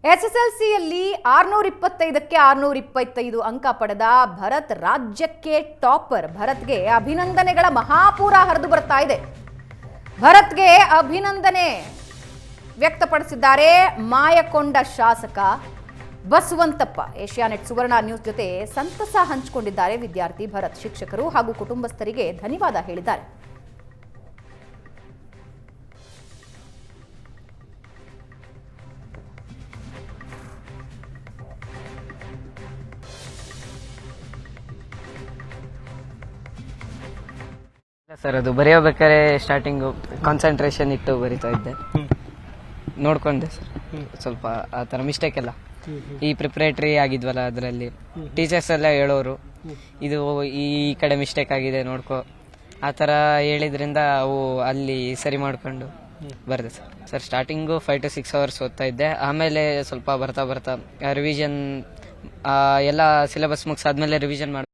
ಎಸ್ಎಸ್ಎಲ್ಸಿಯಲ್ಲಿ 625ಕ್ಕೆ 625 ಅಂಕ ಪಡೆದ ಭರತ್ ರಾಜ್ಯಕ್ಕೆ ಟಾಪರ್. ಭರತ್ಗೆ ಅಭಿನಂದನೆಗಳ ಮಹಾಪೂರ ಹರಿದು ಬರ್ತಾ ಇದೆ. ಭರತ್ಗೆ ಅಭಿನಂದನೆ ವ್ಯಕ್ತಪಡಿಸಿದ್ದಾರೆ ಮಾಯಕೊಂಡ ಶಾಸಕ ಬಸವಂತಪ್ಪ. ಏಷ್ಯಾನೆಟ್ ಸುವರ್ಣ ನ್ಯೂಸ್ ಜೊತೆ ಸಂತಸ ಹಂಚಿಕೊಂಡಿದ್ದಾರೆ ವಿದ್ಯಾರ್ಥಿ ಭರತ್. ಶಿಕ್ಷಕರು ಹಾಗೂ ಕುಟುಂಬಸ್ಥರಿಗೆ ಧನ್ಯವಾದ ಹೇಳಿದ್ದಾರೆ. ಸರ್, ಅದು ಬರೆಯಬೇಕಾದ್ರೆ ಸ್ಟಾರ್ಟಿಂಗು ಕಾನ್ಸಂಟ್ರೇಷನ್ ಇಟ್ಟು ಬರಿತಾ ಇದ್ದೆ, ನೋಡ್ಕೊಂಡೆ ಸರ್. ಸ್ವಲ್ಪ ಆ ಥರ ಮಿಸ್ಟೇಕ್ ಎಲ್ಲ ಈ ಪ್ರಿಪ್ರೇಟರಿ ಆಗಿದ್ವಲ್ಲ, ಅದರಲ್ಲಿ ಟೀಚರ್ಸ್ ಎಲ್ಲ ಹೇಳೋರು ಇದು ಈ ಕಡೆ ಮಿಸ್ಟೇಕ್ ಆಗಿದೆ ನೋಡ್ಕೊ, ಆ ಥರ ಹೇಳಿದ್ರಿಂದ ಅವು ಅಲ್ಲಿ ಸರಿ ಮಾಡಿಕೊಂಡು ಬರೆದೆ sir. Sir, starting 5 to 6 hours ಓದ್ತಾ ಇದ್ದೆ. ಆಮೇಲೆ ಸ್ವಲ್ಪ ಬರ್ತಾ ಬರ್ತಾ ರಿವಿಷನ್ ಎಲ್ಲ ಸಿಲೆಬಸ್ ಮುಗಿಸಾದ್ಮೇಲೆ ರಿವಿಷನ್ ಮಾಡಿ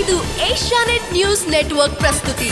ಇದು ಏಷ್ಯಾನೆಟ್ ನ್ಯೂಸ್ ನೆಟ್ವರ್ಕ್ ಪ್ರಸ್ತುತಿ.